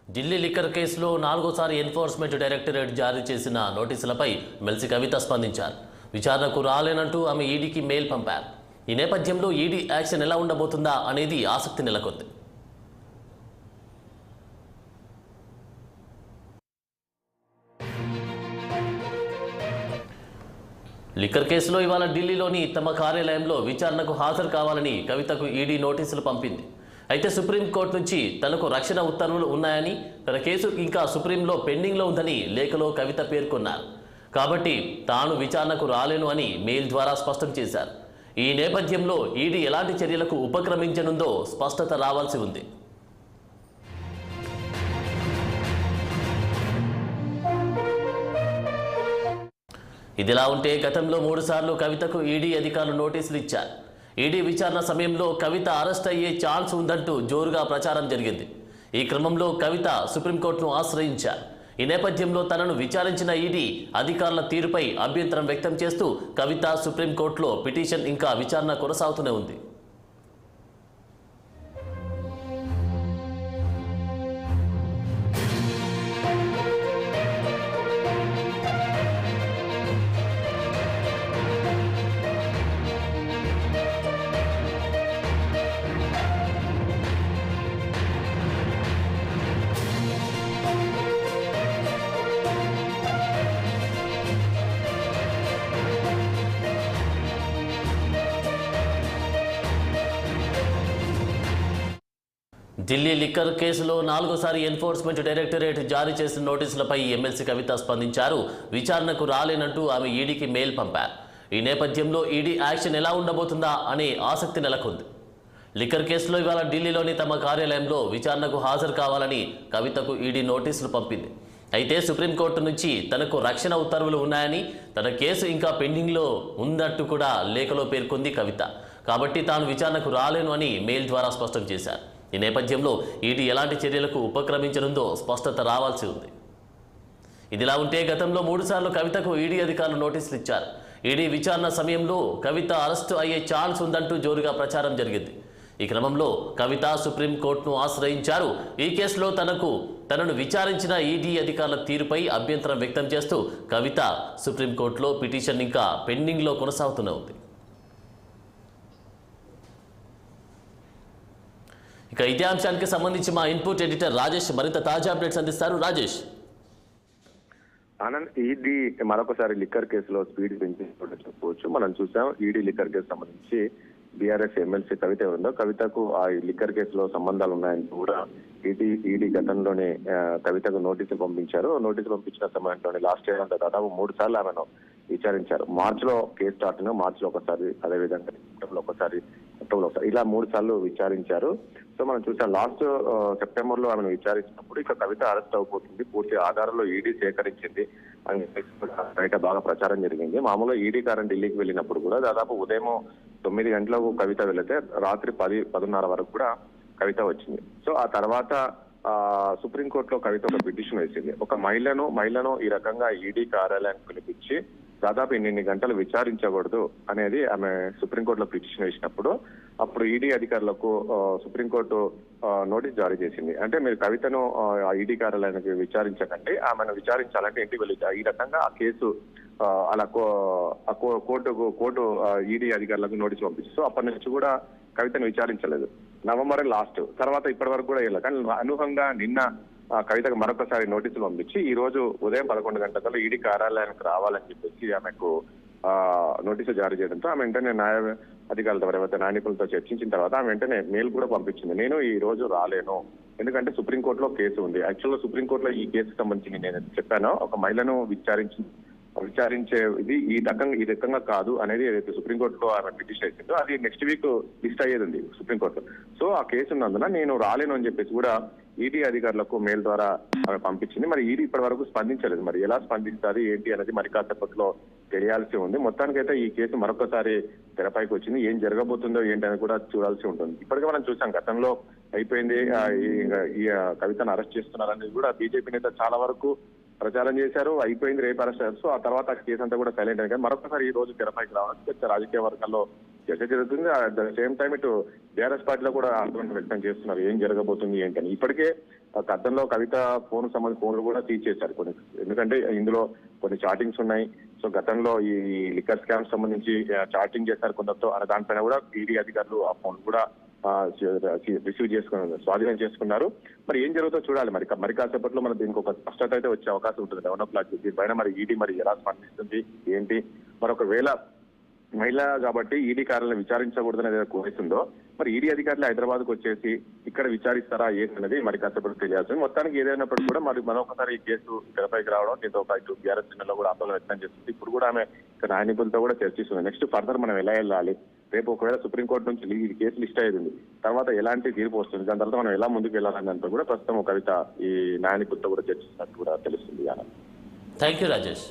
Delhi liquor కేసులో నాలుగోసారి enforcement directorate జారీ చేసిన నోటీసులపై ఎమ్మెల్సీ కవిత స్పందించారు. విచారణకు రాలేనంటూ ఆమె ఈడీకి మెయిల్ పంపారు. ఈ నేపథ్యంలో ఈడీ యాక్షన్ ఎలా ఉండబోతుందా అనేది ఆసక్తి నెలకొంది. లిక్కర్ కేసులో ఇవాళ ఢిల్లీలోని తమ కార్యాలయంలో విచారణకు హాజరు కావాలని కవితకు ఈడీ నోటీసులు పంపింది. అయితే సుప్రీంకోర్టు నుంచి తనకు రక్షణ ఉత్తర్వులు ఉన్నాయని, తన కేసు ఇంకా సుప్రీంలో పెండింగ్లో ఉందని లేఖలో కవిత పేర్కొన్నారు. కాబట్టి తాను విచారణకు రాలేను అని మెయిల్ ద్వారా స్పష్టం చేశారు. ఈ నేపథ్యంలో ఈడీ ఎలాంటి చర్యలకు ఉపక్రమించనుందో స్పష్టత రావాల్సి ఉంది. ఇదిలా ఉంటే గతంలో 3 సార్లు కవితకు ఈడీ అధికారులు నోటీసులు ఇచ్చారు. ఈడీ విచారణ సమయంలో కవిత అరెస్ట్ అయ్యే ఛాన్స్ ఉందంటూ జోరుగా ప్రచారం జరిగింది. ఈ క్రమంలో కవిత సుప్రీంకోర్టును ఆశ్రయించారు. ఈ నేపథ్యంలో తనను విచారించిన ఈడీ అధికారుల తీరుపై అభ్యంతరం వ్యక్తం చేస్తూ కవిత సుప్రీంకోర్టులో పిటిషన్ ఇంకా విచారణ కొనసాగుతూనే ఉంది. ఢిల్లీ లిక్కర్ కేసులో నాలుగోసారి ఎన్ఫోర్స్మెంట్ డైరెక్టరేట్ జారీ చేసిన నోటీసులపై ఎమ్మెల్సీ కవిత స్పందించారు. విచారణకు రాలేనంటూ ఆమె ఈడీకి మెయిల్ పంపారు. ఈ నేపథ్యంలో ఈడీ యాక్షన్ ఎలా ఉండబోతుందా అనే ఆసక్తి నెలకొంది. లిక్కర్ కేసులో ఇవాళ ఢిల్లీలోని తమ కార్యాలయంలో విచారణకు హాజరు కావాలని కవితకు ఈడీ నోటీసులు పంపింది. అయితే సుప్రీంకోర్టు నుంచి తనకు రక్షణ ఉత్తర్వులు ఉన్నాయని, తన కేసు ఇంకా పెండింగ్లో ఉందట్టు కూడా లేఖలో పేర్కొంది కవిత. కాబట్టి తాను విచారణకు రాలేను అని మెయిల్ ద్వారా స్పష్టం చేశారు. ఈ నేపథ్యంలో ఈడీ ఎలాంటి చర్యలకు ఉపక్రమించనుందో స్పష్టత రావాల్సి ఉంది. ఇదిలా ఉంటే గతంలో 3 సార్లు కవితకు ఈడీ అధికారులు నోటీసులు ఇచ్చారు. ఈడీ విచారణ సమయంలో కవిత అరెస్టు అయ్యే ఛాన్స్ ఉందంటూ జోరుగా ప్రచారం జరిగింది. ఈ క్రమంలో కవిత సుప్రీంకోర్టును ఆశ్రయించారు. ఈ కేసులో తనను విచారించిన ఈడీ అధికారుల తీరుపై అభ్యంతరం వ్యక్తం చేస్తూ కవిత సుప్రీంకోర్టులో పిటిషన్ ఇంకా పెండింగ్లో కొనసాగుతూనే ఉంది. ఇక ఇదే అంశానికి సంబంధించి మా ఇన్పుట్ ఎడిటర్ రాజేష్ మరింత తాజా అప్డేట్స్ అందిస్తారు. రాజేష్. ఆనంద్, ఈడీ మరొకసారి లిక్కర్ కేసులో స్పీడ్ పెంచి చెప్పవచ్చు. మనం చూసాం ఈడీ లిక్కర్ కేసు సంబంధించి బీఆర్ఎస్ ఎమ్మెల్సీ కవిత ఉందో కవితకు ఆ లిక్కర్ కేసులో సంబంధాలు ఉన్నాయని కూడా ఈడీ గతంలోనే కవితకు నోటీసులు పంపించారు. నోటీసులు పంపించిన సమయంలోనే లాస్ట్ ఇయర్ అంతా దాదాపు 3 సార్లు ఆమెను విచారించారు. మార్చిలో కేసు స్టార్ట్ అయినా మార్చిలో ఒకసారి, అదేవిధంగా సెప్టెంబర్లో ఒకసారి, అక్టోబర్లో ఒకసారి, ఇలా 3 సార్లు విచారించారు. సో మనం చూసాం లాస్ట్ సెప్టెంబర్ లో ఆమెను విచారించినప్పుడు ఇక కవిత అరెస్ట్ అయిపోతుంది, పూర్తి ఆధారాలు ఈడీ సేకరించింది అని బయట బాగా ప్రచారం జరిగింది. మామూలుగా ఈడీ కారం ఢిల్లీకి వెళ్ళినప్పుడు కూడా దాదాపు ఉదయం 9 గంటలకు కవిత వెళితే రాత్రి 10-10:30 వరకు కూడా కవిత వచ్చింది. సో ఆ తర్వాత సుప్రీంకోర్టులో కవిత ఒక పిటిషన్ వేసింది. ఒక మహిళను ఈ రకంగా ఈడీ కార్యాలయానికి పిలిపించి దాదాపు ఇన్ని గంటలు విచారించకూడదు అనేది ఆమె సుప్రీంకోర్టులో పిటిషన్ వేసినప్పుడు అప్పుడు ఈడీ అధికారులకు సుప్రీంకోర్టు నోటీస్ జారీ చేసింది. అంటే మీరు కవితను ఈడీ కార్యాలయానికి విచారించకండి, ఆమెను విచారించాలంటే ఇంటికి వెళ్ళి ఈ రకంగా ఆ కేసు అలా కోర్టు ఈడీ అధికారులకు నోటీస్ పంపించి, సో అప్పటి నుంచి కూడా కవితను విచారించలేదు. నవంబర్ లాస్ట్ తర్వాత ఇప్పటి వరకు కూడా వెళ్ళదు. కానీ అనూహంగా నిన్న కవితకు మరొకసారి నోటీసులు పంపించి ఈ రోజు ఉదయం 11 గంటల ఈడీ కార్యాలయానికి రావాలని చెప్పేసి ఆమెకు నోటీసు జారీ చేయడంతో ఆమె వెంటనే న్యాయ అధికారులతో ఎవరైతే న్యాయకులతో చర్చించిన తర్వాత ఆమె వెంటనే మెయిల్ కూడా పంపించింది. నేను ఈ రోజు రాలేను, ఎందుకంటే సుప్రీంకోర్టులో కేసు ఉంది. యాక్చువల్గా సుప్రీంకోర్టులో ఈ కేసుకు సంబంధించి నేను చెప్పాను, ఒక మహిళను విచారించే ఇది ఈ రకంగా కాదు అనేది ఏదైతే సుప్రీంకోర్టులో ఆమె పిటిషన్ వేసిందో అది నెక్స్ట్ వీక్ లిస్ట్ అయ్యేది ఉంది సుప్రీంకోర్టు. సో ఆ కేసు ఉన్నందున నేను రాలేను అని చెప్పేసి కూడా ఈడీ అధికారులకు మెయిల్ ద్వారా ఆమె పంపించింది. మరి ఈడీ ఇప్పటి వరకు స్పందించలేదు. మరి ఎలా స్పందిస్తారు ఏంటి అనేది మరి కాసేపట్లో తెలియాల్సి ఉంది. మొత్తానికైతే ఈ కేసు మరొకసారి తెరపైకి వచ్చింది. ఏం జరగబోతుందో ఏంటి అనేది కూడా చూడాల్సి ఉంటుంది. ఇప్పటికే మనం చూసాం గతంలో అయిపోయింది, ఈ కవితను అరెస్ట్ చేస్తున్నారనేది కూడా బీజేపీ నేత చాలా వరకు ప్రచారం చేశారు. అయిపోయింది, రేపు అరెస్ట్ అయ్యారు. సో ఆ తర్వాత కేసు అంతా కూడా సైలెంట్ అయ్యారు. మరొకసారి ఈ రోజు తెరపైకి రావడం రాజకీయ వర్గాల్లో చర్చ జరుగుతుంది. అట్ ద సేమ్ టైం ఇటు బీఆర్ఎస్ పార్టీలో కూడా ఆందోళన వ్యక్తం చేస్తున్నారు ఏం జరగబోతుంది ఏంటని. ఇప్పటికే గతంలో కవిత సంబంధించిన ఫోన్లు కూడా సీజ్ చేశారు కొన్ని, ఎందుకంటే ఇందులో కొన్ని చాటింగ్స్ ఉన్నాయి. సో గతంలో ఈ లిక్కర్ స్కామ్ సంబంధించి చాటింగ్ చేశారు కొందరితో అనే దానిపైన కూడా ఈడీ అధికారులు ఆ ఫోన్ కూడా రిసీవ్ చేసుకున్నారు, స్వాధీనం చేసుకున్నారు. మరి ఏం జరుగుతుందో చూడాలి. మరి కాసేపట్లో మన దీనికి ఒక స్పష్టత అయితే వచ్చే అవకాశం ఉంటుంది 11 o'clock. దీనిపైన మరి ఈడీ మరి ఎలా స్పందిస్తుంది ఏంటి, మరి ఒకవేళ మహిళ కాబట్టి ఈడీ కార్యాలయం విచారించకూడదని ఏదైతే కోరిస్తుందో, మరి ఈడీ అధికారులు హైదరాబాద్కు వచ్చేసి ఇక్కడ విచారిస్తారా ఏంటనేది మరి కాసేపటి తెలియాల్సింది. మొత్తానికి ఏదైనప్పటికీ కూడా మరి మరొకసారి ఈ కేసు తెరపైకి రావడం దీంతో ఒక ఇటు బీఆర్ఎస్ జిల్లాలో కూడా ఆందోళన వ్యక్తం చేస్తుంది. ఇప్పుడు కూడా ఆమె ఇక్కడ న్యాయ నిపుణులతో కూడా చర్చిస్తుంది. నెక్స్ట్ ఫర్దర్ మనం ఎలా వెళ్ళాలి, రేపు ఒకవేళ సుప్రీంకోర్టు నుంచి ఈ కేసు లిస్ట్ అయ్యింది, తర్వాత ఎలాంటి తీర్పు వస్తుంది, దాని తర్వాత మనం ఎలా ముందుకు వెళ్ళాలని దాంతో కూడా ప్రస్తుతం కవిత ఈ న్యాయ నిపుణులతో కూడా చర్చిస్తున్నట్టు కూడా తెలుస్తుంది. Thank you Rajesh.